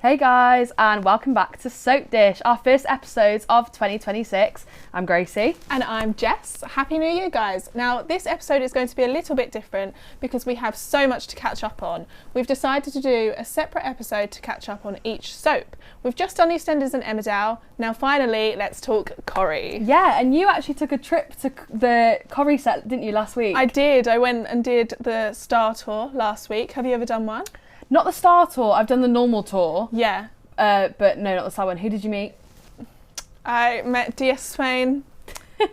Hey guys, and welcome back to Soapdish, our first episodes of 2026. I'm Gracie. And I'm Jess. Happy New Year, guys. Now, this episode is going to be a little bit different because we have so much to catch up on. We've decided to do a separate episode to catch up on each soap. We've just done EastEnders and Emmerdale. Now, finally, let's talk Corrie. Yeah, and you actually took a trip to the Corrie set, didn't you, last week? I did. I went and did the Star Tour last week. Have you ever done one? Not the Star Tour, I've done the normal tour. Yeah. But no, not the Star one. Who did you meet? I met DS Swain,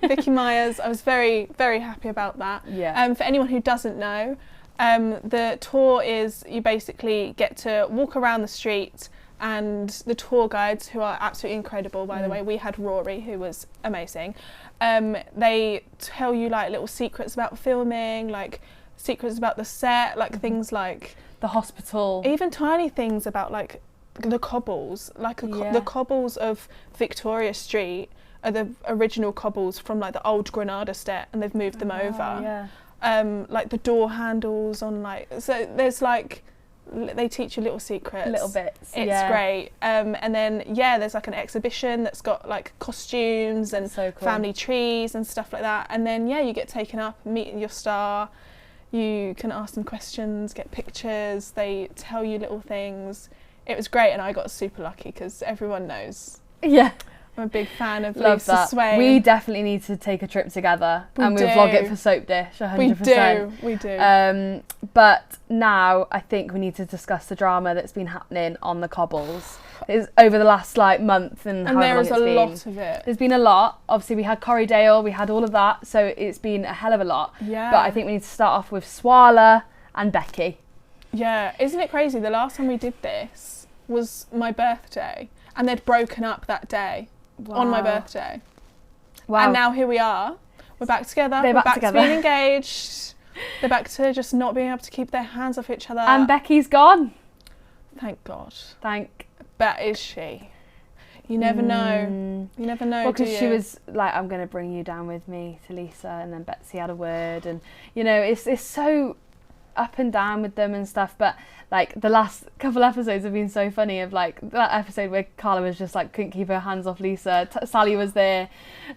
Vicky Myers. I was very, very happy about that. Yeah. For anyone who doesn't know, the tour is you basically get to walk around the street, and the tour guides, who are absolutely incredible, by the way. We had Rory, who was amazing. They tell you like little secrets about filming, like secrets about the set, like things like the hospital. Even tiny things about like the cobbles, like the cobbles of Victoria Street are the original cobbles from like the old Granada set, and they've moved them over. Yeah. Like the door handles on like, so there's like, they teach you little secrets. Little bits. It's great. And then, yeah, there's like an exhibition that's got like costumes and so cool. family trees and stuff like that. And then, yeah, you get taken up, meet your star. You can ask them questions, get pictures. They tell you little things. It was great, and I got super lucky because everyone knows. Yeah. I'm a big fan of Love Lisa that. Swain. We definitely need to take a trip together and we'll vlog it for Soapdish, 100%. We do. But now I think we need to discuss the drama that's been happening on the cobbles. It's over the last like month and there is a lot of it. There's been a lot. Obviously we had Corriedale, we had all of that, so it's been a hell of a lot. Yeah. But I think we need to start off with Swala and Becky. Yeah, isn't it crazy? The last time we did this was my birthday, and they'd broken up that day. Wow. On my birthday. Wow. And now here we are. We're back together. They're back together. To being engaged. They're back to just not being able to keep their hands off each other. And Becky's gone. Thank God. But is she? You never know. You never know. Well, because she was like, I'm going to bring you down with me to Lisa, and then Betsy had a word, and you know, it's so up and down with them and stuff. But like the last couple episodes have been so funny. Of like that episode where Carla was just like couldn't keep her hands off Lisa. Sally was there,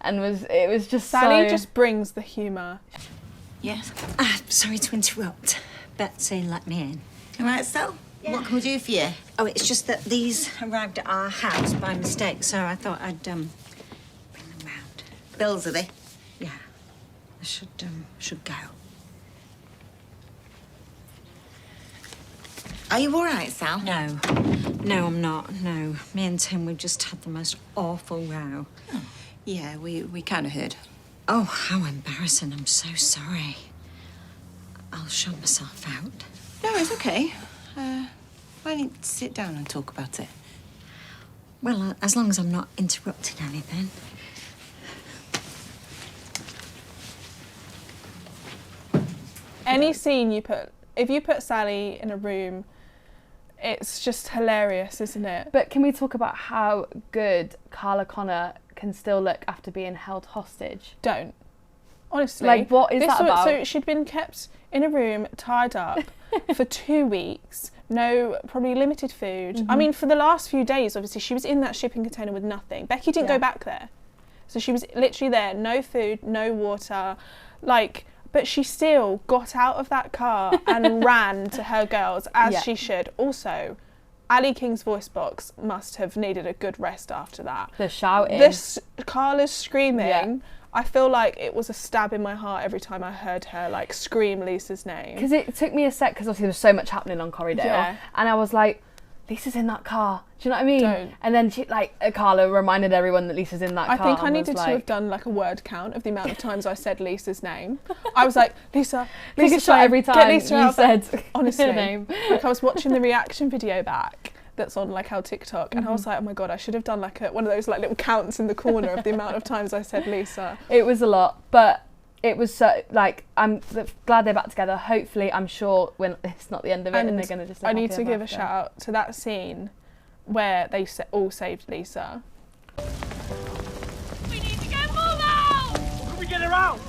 and it was just Sally just brings the humour. Yes. Sorry to interrupt. Betsy let me in. All right, so what can we do for you? Oh, it's just that these arrived at our house by mistake, so I thought I'd bring them round. Bills, are they? Yeah. I should go. Are you all right, Sal? No, I'm not. No, me and Tim, we just had the most awful row. Oh. Yeah, we kind of heard. Oh, how embarrassing! I'm so sorry. I'll shut myself out. No, it's okay. Why don't you sit down and talk about it? Well, as long as I'm not interrupting anything. Any scene if you put Sally in a room, it's just hilarious, isn't it? But can we talk about how good Carla Connor can still look after being held hostage? Don't. Honestly. Like, what is that about? So she'd been kept in a room, tied up for 2 weeks, probably limited food. Mm-hmm. I mean, for the last few days, obviously, she was in that shipping container with nothing. Becky didn't go back there. So she was literally there, no food, no water, but she still got out of that car and ran to her girls, as she should. Also, Ali King's voice box must have needed a good rest after that. The shouting. Carla's screaming. Yeah. I feel like it was a stab in my heart every time I heard her like scream Lisa's name. Because it took me a sec, because obviously there was so much happening on Corriedale, and I was like, Lisa's in that car. Do you know what I mean? Don't. And then she, Carla reminded everyone that Lisa's in that car. I think I needed to have done like a word count of the amount of times I said Lisa's name. I was like, Lisa, take a shot every time you said honestly, her name. Like I was watching the reaction video back that's on like our TikTok, and I was like, oh my God, I should have done like one of those like little counts in the corner of the amount of times I said Lisa. It was a lot, but it was so, like, I'm glad they're back together. Hopefully, I'm sure when it's not the end of it, and they're going to just. I need to give a shout out to that scene where they all saved Lisa. We need to get Mum out! Can we get her out?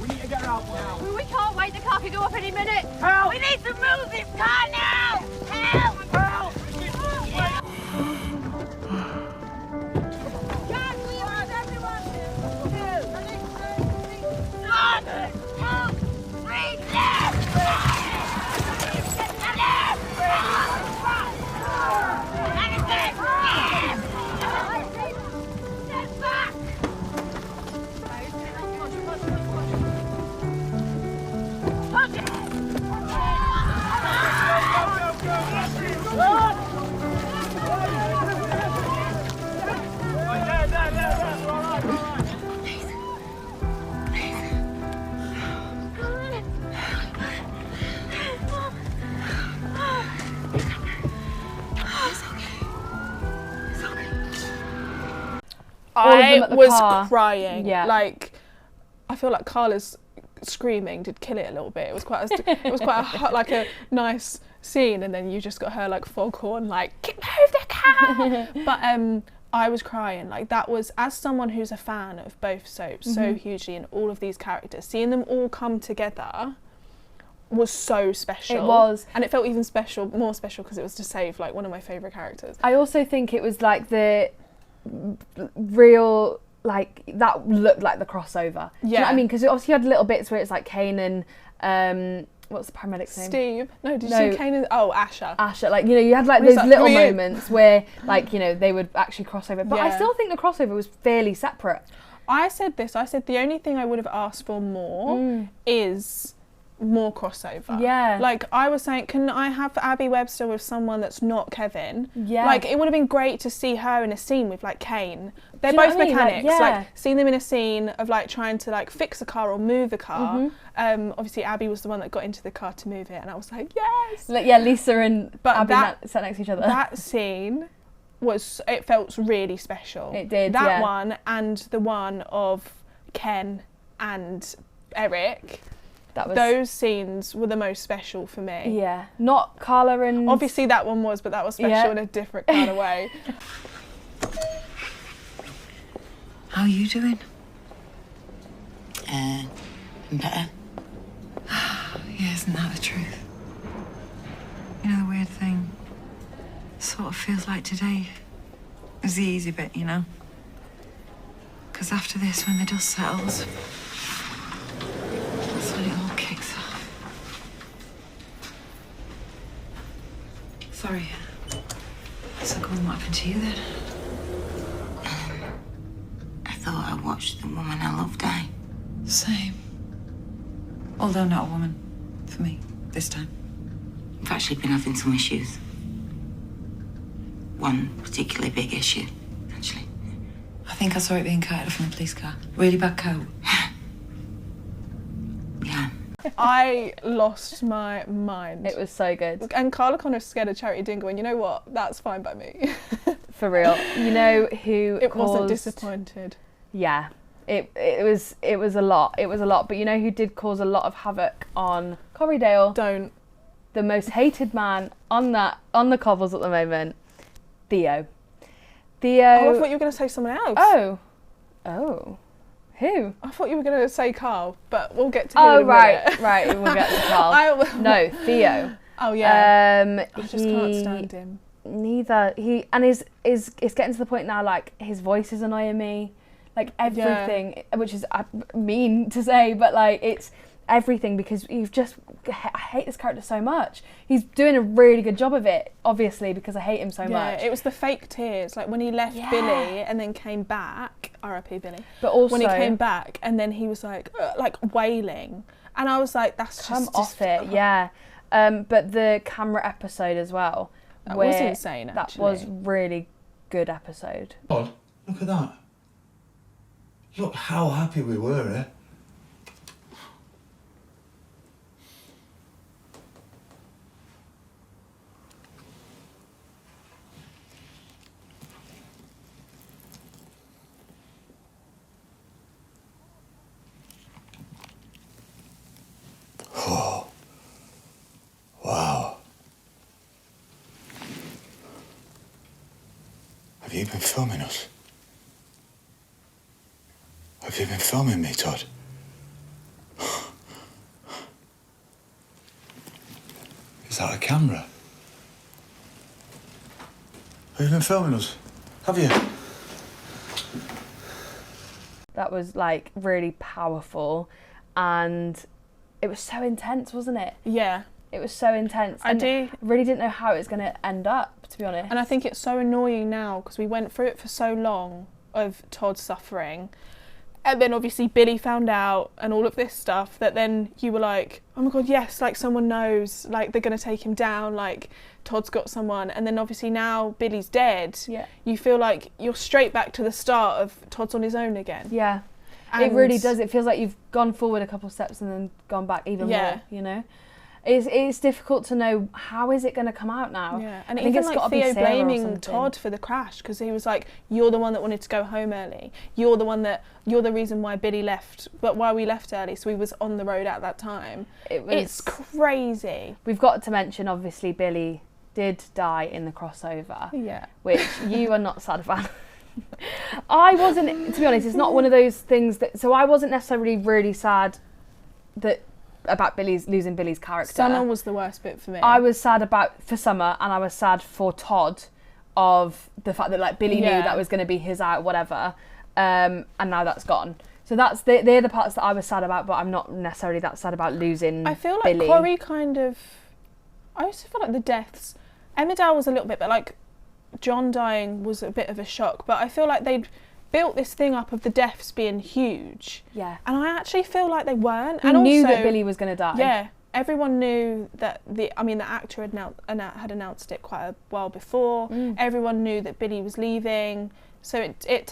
We need to get her out now. We can't wait. The car could go up any minute. Help! We need to move this car now! Help! Help! All of them I at the was car. crying. Yeah. Like, I feel like Carla's screaming did kill it a little bit. It was quite like a nice scene, and then you just got her like foghorn like move the car. But I was crying. Like, that was, as someone who's a fan of both soaps so hugely, and all of these characters, seeing them all come together was so special. It was. And it felt even more special because it was to save like one of my favourite characters. I also think it was like the real, like, that looked like the crossover. Do you know what I mean? Because obviously you had little bits where it's like Kane and what's the paramedic's name? Steve. No, did you see Kane and... Oh, Asher. Asher. Like, you know, you had like those little moments where, like, you know, they would actually cross over. But I still think the crossover was fairly separate. I said the only thing I would have asked for more is more crossover. Yeah. Like, I was saying, can I have Abby Webster with someone that's not Kevin? Yeah. Like, it would have been great to see her in a scene with, like, Kane. They're Do you know both what I mean? mechanics. Like, yeah. Like, seeing them in a scene of, like, trying to, like, fix a car or move a car. Obviously, Abby was the one that got into the car to move it, and I was like, yes! Like, yeah, Lisa and But Abby sat next to each other. That scene it felt really special. It did, That one and the one of Ken and Eric. Those scenes were the most special for me. Yeah, not Carla and... Obviously that one was, but that was special in a different kind of way. How are you doing? Better. Yeah, isn't that the truth? You know, the weird thing sort of feels like today is the easy bit, you know? Because after this, when the dust settles, that's when it all kicks off. Sorry. So go on, what happened to you then? I thought I watched the woman I loved die. Same. Although not a woman. For me, this time. I've actually been having some issues. One particularly big issue, actually. I think I saw it being carted from the police car. Really bad coat. Yeah. I lost my mind. It was so good. And Carla Connor scared of Charity Dingle, and you know what? That's fine by me. For real. You know who wasn't disappointed. Yeah. It was a lot. It was a lot. But you know who did cause a lot of havoc on Corriedale? Don't. The most hated man on the cobbles at the moment. Theo. Oh, I thought you were going to say someone else. Oh. Who? I thought you were going to say Carl, but we'll get to him in a minute. Right, we'll get to Carl. No, Theo. Oh, yeah. I just can't stand him. Neither. It's getting to the point now, like, his voice is annoying me. Like, everything, which is mean to say, but, like, it's everything, because I hate this character so much. He's doing a really good job of it, obviously, because I hate him so much. Yeah, it was the fake tears, like when he left Billy and then came back, R.I.P. Billy. But also when he came back and then he was like wailing, and I was like, that's come off it, yeah. But the camera episode as well, that was insane. Actually, that was really good episode. God, look at that. Look how happy we were, eh? Oh, wow. Have you been filming us? Have you been filming me, Todd? Is that a camera? Have you been filming us? Have you? That was, like, really powerful, and it was so intense, wasn't it? Yeah. It was so intense. I really didn't know how it was going to end up, to be honest. And I think it's so annoying now, because we went through it for so long of Todd suffering, and then obviously Billy found out and all of this stuff, that then you were like, oh my God, yes, like someone knows, like they're going to take him down, like Todd's got someone. And then obviously now Billy's dead. Yeah. You feel like you're straight back to the start of Todd's on his own again. Yeah. And it really does. It feels like you've gone forward a couple of steps and then gone back even more, you know? It's difficult to know how is it going to come out now. Yeah, and I think even it's like gotta be Theo Sarah or blaming something. Todd for the crash because he was like, "You're the one that wanted to go home early. You're the reason why Billy left, but why we left early. So we was on the road at that time." It's crazy. We've got to mention, obviously, Billy did die in the crossover. Yeah. Which you are not sad about. I wasn't, to be honest. It's not one of those things that. So I wasn't necessarily really sad about losing Billy's character. Summer was the worst bit for me. I was sad for Summer, and I was sad for Todd of the fact that like Billy knew that was going to be his out, whatever, and now that's gone. So they're the parts that I was sad about, but I'm not necessarily that sad about losing. I feel like Billy. Corrie I also feel like the deaths. Emmerdale was a little bit, but like John dying was a bit of a shock. But I feel like they'd built this thing up of the deaths being huge. Yeah. And I actually feel like they weren't. We knew that Billy was going to die. Yeah. Everyone knew that the actor had announced it quite a while before. Everyone knew that Billy was leaving. So it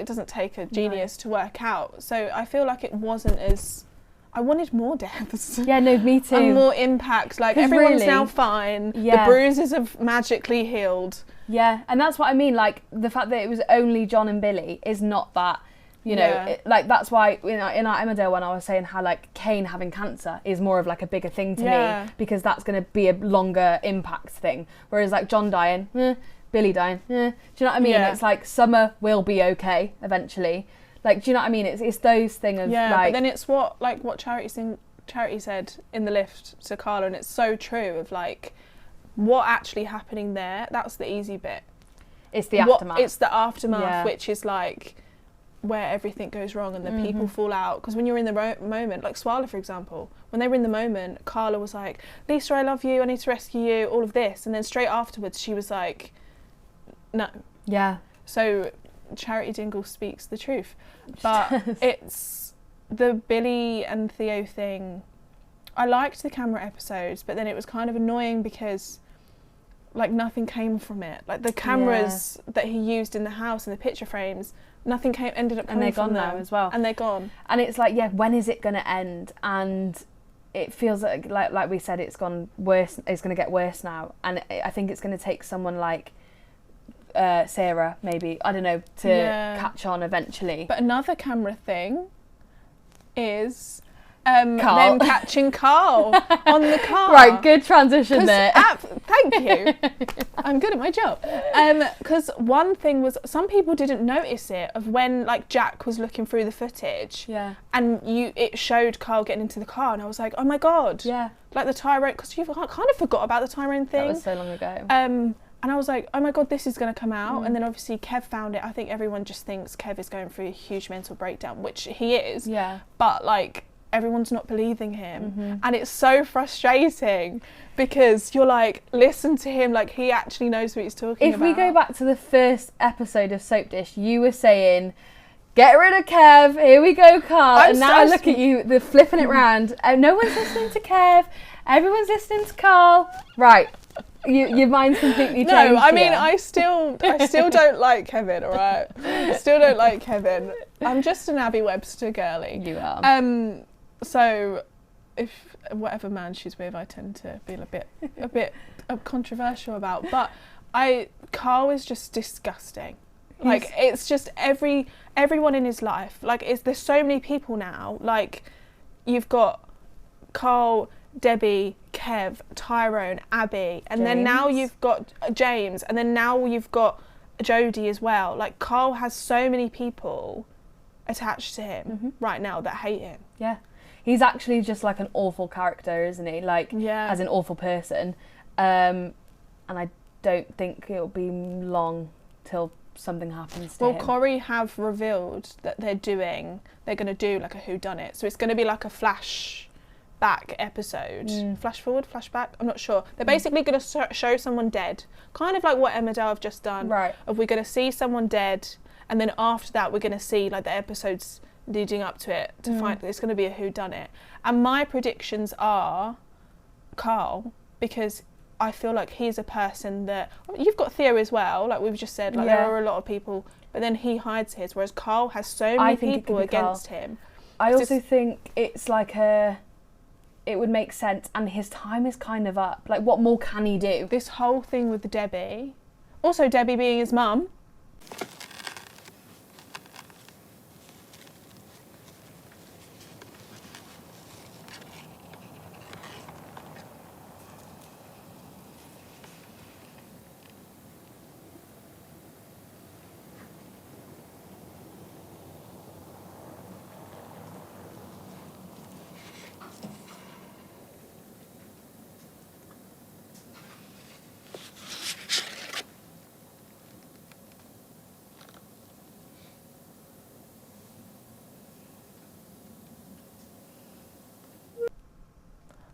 doesn't take a genius to work out. So I feel like it wasn't as. I wanted more deaths. Yeah, no, me too. And more impact. Like everyone's now fine. Yeah. The bruises have magically healed. Yeah, and that's what I mean. Like the fact that it was only John and Billy is not that. You know, like that's why in our Emmerdale one I was saying how like Kane having cancer is more of like a bigger thing to me because that's going to be a longer impact thing. Whereas like John dying, Billy dying, do you know what I mean? Yeah. It's like Summer will be okay eventually. Like, do you know what I mean? It's those things of like. But then it's what Charity said in the lift to Carla, and it's so true of like what actually happening there. That's the easy bit. It's the aftermath. It's the aftermath, which is like where everything goes wrong and the people fall out. Because when you're in the moment, like Swala, for example, when they were in the moment, Carla was like, "Lisa, I love you. I need to rescue you." All of this, and then straight afterwards, she was like, "No." Yeah. So Charity Dingle speaks the truth, but it's the Billy and Theo thing. I liked the camera episodes, but then it was kind of annoying because like nothing came from it. Like the cameras that he used in the house and the picture frames, nothing ended up coming from them. And they're gone now as well. And they're gone. And it's like, when is it going to end? And it feels like we said, it's gone worse. It's going to get worse now. And I think it's going to take someone like Sarah, maybe, I don't know, to catch on eventually. But another camera thing is Carl. them catching Carl on the car. Right, good transition there. Thank you. I'm good at my job. Because one thing was, some people didn't notice it, of when like Jack was looking through the footage. Yeah. And it showed Carl getting into the car, and I was like, oh my god. Yeah. Like the Tyrone, because you kind of forgot about the Tyrone thing. That was so long ago. And I was like, oh my god, this is going to come out. And then obviously Kev found it. I think everyone just thinks Kev is going through a huge mental breakdown, which he is. Yeah. But like, everyone's not believing him. And it's so frustrating because you're like, listen to him, like he actually knows what he's talking about. If we go back to the first episode of Soapdish, you were saying, get rid of Kev, here we go, Carl. And now I look at you, they're flipping it round. No one's listening to Kev, everyone's listening to Carl. Right. Your mind's completely changed. No, I mean, I still don't like Kevin, all right? Still don't like Kevin. I'm just an Abby Webster girly. You are. So, if whatever man she's with, I tend to feel a bit controversial about. But Carl is just disgusting. Like it's just everyone in his life. Like there's so many people now. Like you've got Carl, Debbie, Kev, Tyrone, Abby, and then now you've got James, and then now you've got Jodie as well. Like Carl has so many people attached to him right now that hate him. Yeah. He's actually just like an awful character, isn't he? Like, as an awful person. And I don't think it'll be long till something happens to him. Well, Corrie have revealed that they're going to do like a whodunit. So it's going to be like a flashback episode. Flash forward, flashback, I'm not sure. They're basically going to show someone dead. Kind of like what Emmerdale have just done. Right. We're going to see someone dead, and then after that we're going to see like the episodes leading up to it to find it's going to be a whodunit. And my predictions are Carl, because I feel like he's a person that you've got Theo as well, like we've just said, like there are a lot of people, but then he hides his, whereas Carl has so many people against him. I also think it's like it would make sense, and his time is kind of up. Like, what more can he do? This whole thing with Debbie, also Debbie being his mum.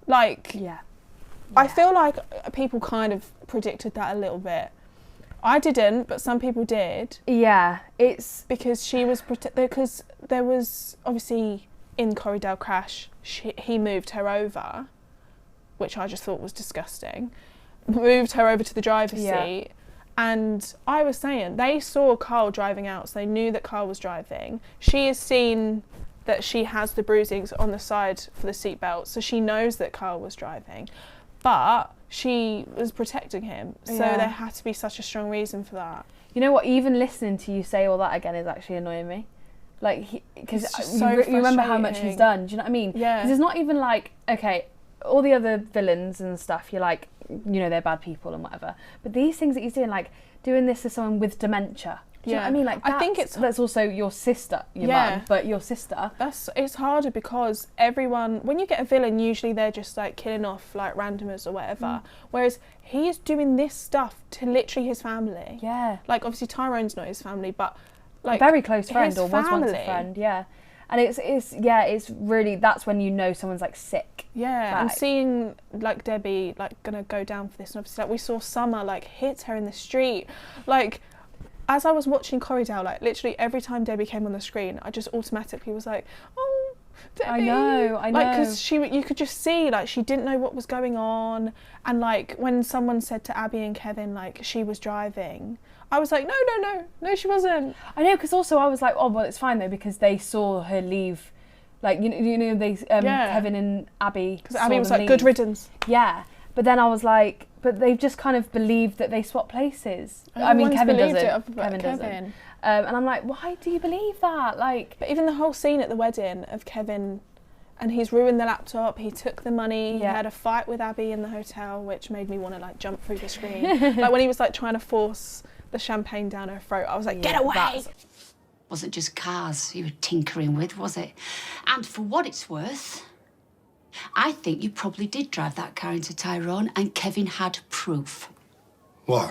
Like, Yeah. I feel like people kind of predicted that a little bit. I didn't, but some people did. Yeah, it's... Because she was... because there was, obviously, in Corriedale Crash, he moved her over, which I just thought was disgusting. Moved her over to the driver's seat. And I was saying, they saw Carl driving out, so they knew that Carl was driving. She has seen that she has the bruisings on the side for the seatbelt, so she knows that Carl was driving. But she was protecting him, so there had to be such a strong reason for that. You know what, even listening to you say all that again is actually annoying me. Like, because so you remember how much he's frustrating. done, do you know what I mean? Yeah. Because it's not even like, okay, all the other villains and stuff, you're like, you know, they're bad people and whatever. But these things that he's doing, like doing this to someone with dementia, do you know what I mean? Like, I think that's also your sister, your mum, but your sister. It's harder because everyone, when you get a villain, usually they're just like killing off like randomers or whatever. Whereas he's doing this stuff to literally his family. Yeah. Like, obviously Tyrone's not his family, but like a very close friend, his or was once a family. friend, yeah. And it's really, that's when you know someone's like sick. Yeah, and Like- seeing like Debbie like gonna go down for this, and obviously like we saw Summer like hit her in the street. Like, as I was watching Corriedale, like literally every time Debbie came on the screen, I just automatically was like, oh, Debbie. I know. Like, because you could just see like she didn't know what was going on, and like when someone said to Abby and Kevin like she was driving, I was like, no, she wasn't. I know, because also I was like, oh, well, it's fine though, because they saw her leave. Like, you know, they Kevin and Abby. Because Abby was like, good riddance. Yeah, but then I was like, but they've just kind of believed that they swap places. I mean, Kevin doesn't. Kevin doesn't. And I'm like, why do you believe that? Like, but even the whole scene at the wedding of Kevin, and he's ruined the laptop, he took the money, he had a fight with Abby in the hotel, which made me want to like jump through the screen. Like when he was like trying to force the champagne down her throat, I was like, get away! Wasn't just cars you were tinkering with, was it? And for what it's worth, I think you probably did drive that car into Tyrone, and Kevin had proof. What?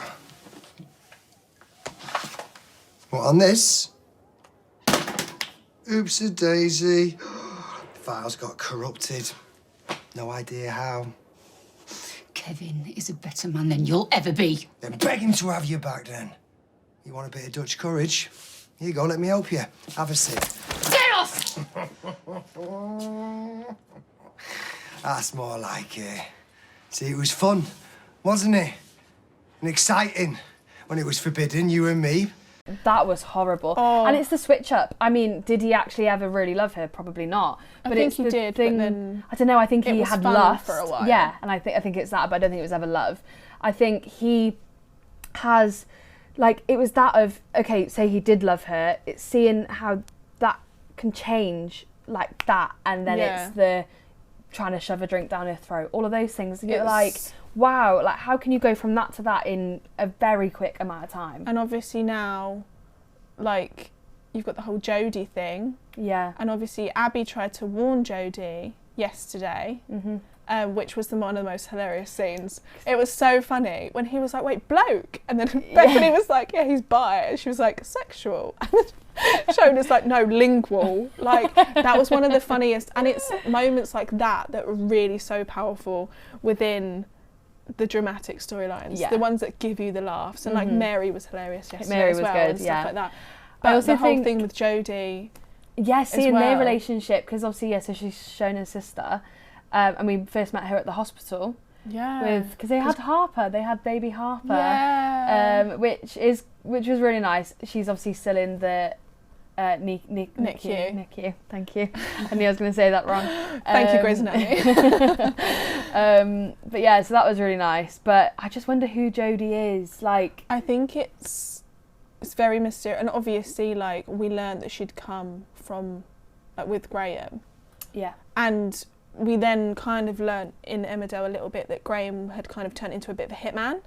What, on this? Oops-a-daisy. Files got corrupted. No idea how. Kevin is a better man than you'll ever be. Then beg him to have you back, then. You want a bit of Dutch courage? Here you go, let me help you. Have a sip. Get off! That's more like it. See, it was fun, wasn't it? And exciting. When it was forbidden, you and me. that was horrible. And it's the switch up. I mean, did he actually ever really love her? Probably not. But I think it's he the did, thing, but then I don't know. I think he was had fun lust for a while. Yeah, and I think it's that, but I don't think it was ever love. I think he has, like, it was that of, okay, say he did love her. It's seeing how that can change like that, and then it's the trying to shove a drink down her throat. All of those things. You're like, wow, like how can you go from that to that in a very quick amount of time? And obviously now, like, you've got the whole Jodie thing. Yeah. And obviously Abby tried to warn Jodie yesterday, which was one of the most hilarious scenes. It was so funny when he was like, wait, bloke? And then Bethany was like, yeah, he's bi. And she was like, sexual. And then Shona's like, no, lingual. Like, that was one of the funniest. And it's moments like that that were really so powerful within the dramatic storylines, the ones that give you the laughs. And like Mary was hilarious yesterday Mary as was well, good, and stuff like that. But I also the whole think thing with Jodie, seeing their well. relationship, because obviously, so she's Shona's sister, and we first met her at the hospital. Because they had Harper, they had baby Harper, which was really nice. She's obviously still in the NICU. Thank you. I knew I was going to say that wrong. Thank you, Grey's Anatomy. But yeah, so that was really nice. But I just wonder who Jodie is. Like, I think it's very mysterious, and obviously, like, we learned that she'd come from, like, with Graham. Yeah. And we then kind of learnt in Emmerdale a little bit that Graham had kind of turned into a bit of a hitman.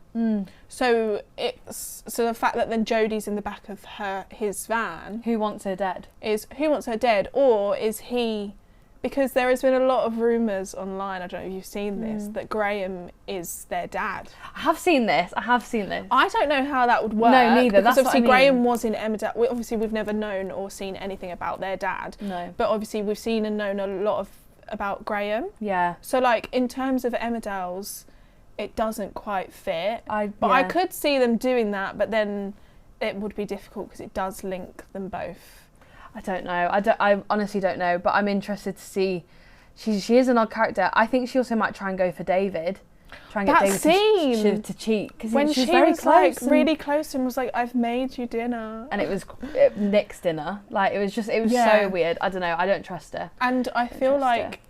So the fact that then Jodie's in the back of his van. Who wants her dead? Who wants her dead, or is he? Because there has been a lot of rumours online, I don't know if you've seen this, that Graham is their dad. I have seen this. I don't know how that would work. No, neither. Because That's obviously what I mean. Graham was in Emmerdale. Obviously we've never known or seen anything about their dad. No. But obviously we've seen and known a lot about Graham. Yeah. So, like, in terms of Emmerdale's, it doesn't quite fit. I yeah. could see them doing that, but then it would be difficult because it does link them both. I don't know. I honestly don't know, but I'm interested to see. She is an odd character. I think she also might try and go for David. Try and get David to cheat. Because when she's she very was close like really close and was like, I've made you dinner. And it was Nick's dinner. Like, it was so weird. I don't know. I don't trust her. And I feel like,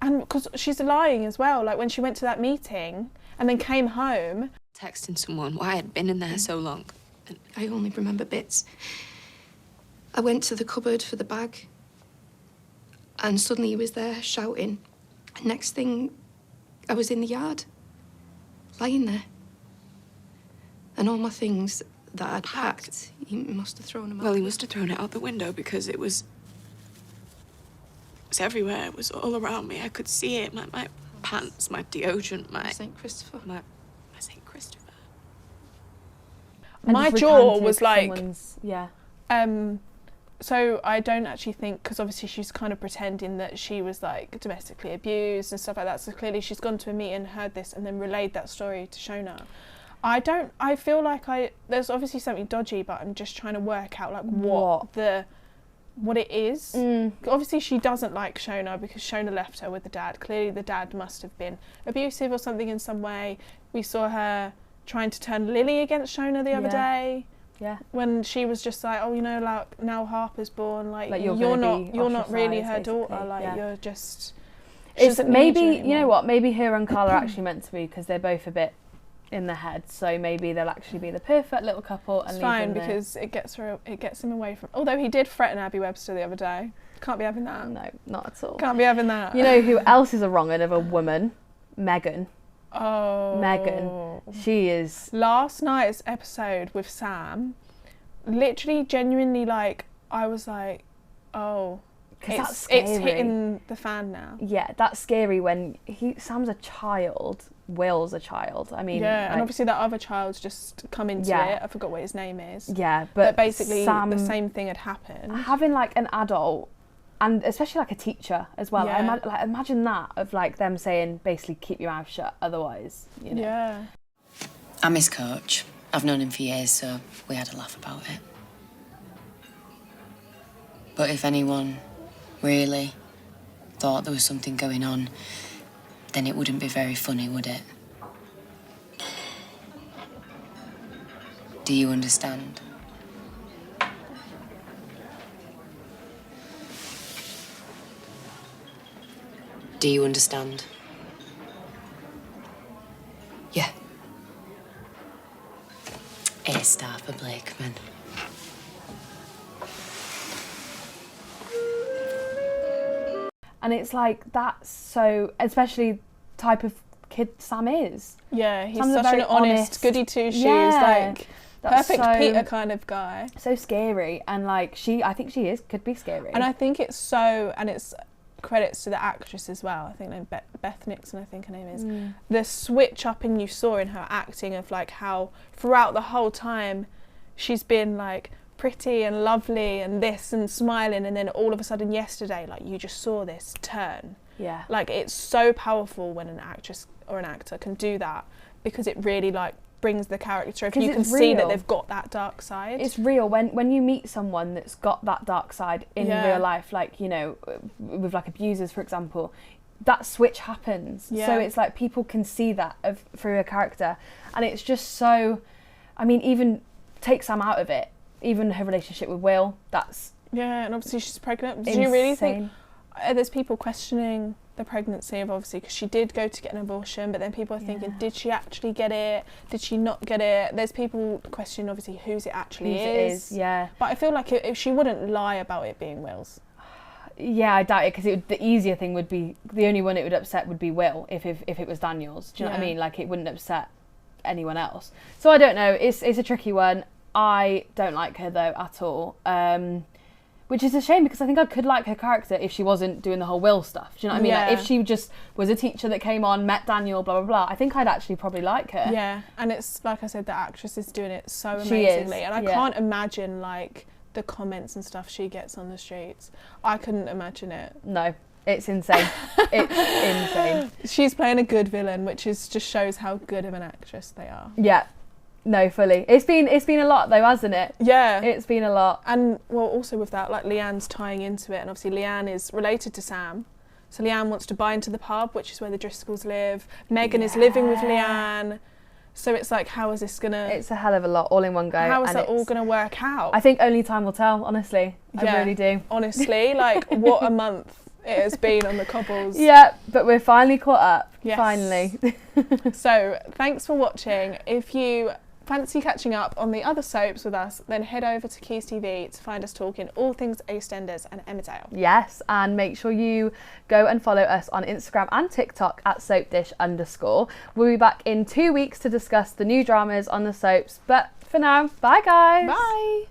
and because she's lying as well, like when she went to that meeting and then came home. Texting someone why I had been in there so long. And I only remember bits. I went to the cupboard for the bag and suddenly he was there shouting. And next thing, I was in the yard, lying there. And all my things that I'd packed, he must have thrown them out. Well, he must have thrown it out the window because it was everywhere. It was all around me. I could see it. My pants, my deodorant, my St. Christopher. My St. Christopher. My jaw was like... Yeah. So I don't actually think, because obviously she's kind of pretending that she was like domestically abused and stuff like that. So clearly she's gone to a meeting, heard this, and then relayed that story to Shona. I feel like there's obviously something dodgy, but I'm just trying to work out like what it is. Obviously she doesn't like Shona because Shona left her with the dad. Clearly the dad must have been abusive or something in some way. We saw her trying to turn Lily against Shona the other day. Yeah. When she was just like, oh, you know, like now Harper's born, like you're not really her daughter, like you're just. It's maybe you know what? Maybe her and Carla are actually meant to be because they're both a bit in the head. So maybe they'll actually be the perfect little couple. And it's fine because it gets him away from. Although he did threaten Abby Webster the other day. Can't be having that. No, not at all. Can't be having that. You know who else is a wrong-un of a woman? Megan. Oh. Megan. She is. Last night's episode with Sam, literally, genuinely, like, I was like, oh, it's hitting the fan now. Yeah, that's scary when Sam's a child, Will's a child. I mean, yeah, and obviously that other child's just come into it. I forgot what his name is. Yeah, but basically the same thing had happened. Having like an adult, and especially like a teacher as well. Yeah. Imagine that of like them saying basically keep your mouth shut, otherwise, you know. Yeah. I'm his coach. I've known him for years, so we had a laugh about it. But if anyone really thought there was something going on, then it wouldn't be very funny, would it? Do you understand? Do you understand? Yeah. A-star for Blakeman. And it's like, that's so, especially type of kid Sam is. Yeah, he's such an honest, goody two-shoes, like, perfect Peter kind of guy. So scary, and like, I think she could be scary. And I think it's credits to the actress as well. I think Beth Nixon, I think her name is. The switch up you saw in her acting of like how throughout the whole time she's been like pretty and lovely and this and smiling, and then all of a sudden yesterday, like, you just saw this turn. Yeah. Like, it's so powerful when an actress or an actor can do that, because it really like brings the character, if you can see that they've got that dark side. It's real when you meet someone that's got that dark side in real life, like, you know, with like abusers, for example, that switch happens. So it's like people can see that through a character, and it's just so, I mean, even take Sam out of it, even her relationship with Will, that's Yeah, and obviously she's pregnant. Do you really think Insane. there's people questioning the pregnancy of, obviously, because she did go to get an abortion, but then people are thinking, did she actually get it? Did she not get it? There's people questioning, obviously, whose it actually is. Yeah. But I feel like if she wouldn't lie about it being Will's. Yeah, I doubt it, because the easier thing would be, the only one it would upset would be Will if it was Daniel's. Do you know what I mean? Like, it wouldn't upset anyone else. So I don't know. It's a tricky one. I don't like her though at all. Which is a shame, because I think I could like her character if she wasn't doing the whole Will stuff. Do you know what I mean? Like, if she just was a teacher that came on, met Daniel, blah, blah, blah, I think I'd actually probably like her. Yeah, and it's, like I said, the actress is doing it so She amazingly. is, And I can't imagine, like, the comments and stuff she gets on the streets. I couldn't imagine it. No, it's insane. It's insane. She's playing a good villain, which just shows how good of an actress they are. Yeah. No, fully. It's been a lot though, hasn't it? Yeah. It's been a lot. And, well, also with that, like, Leanne's tying into it, and obviously Leanne is related to Sam. So Leanne wants to buy into the pub, which is where the Driscolls live. Megan is living with Leanne. So it's like, how is this gonna... It's a hell of a lot, all in one go. How is that all gonna work out? I think only time will tell, honestly. I really do. Honestly, like, what a month it has been on the cobbles. Yeah, but we're finally caught up. Yes. Finally. So, thanks for watching. If you fancy catching up on the other soaps with us, then head over to Quays TV to find us talking all things EastEnders and Emmerdale. Yes, and make sure you go and follow us on Instagram and TikTok at @soapdish_. We'll be back in 2 weeks to discuss the new dramas on the soaps. But for now, bye guys. Bye.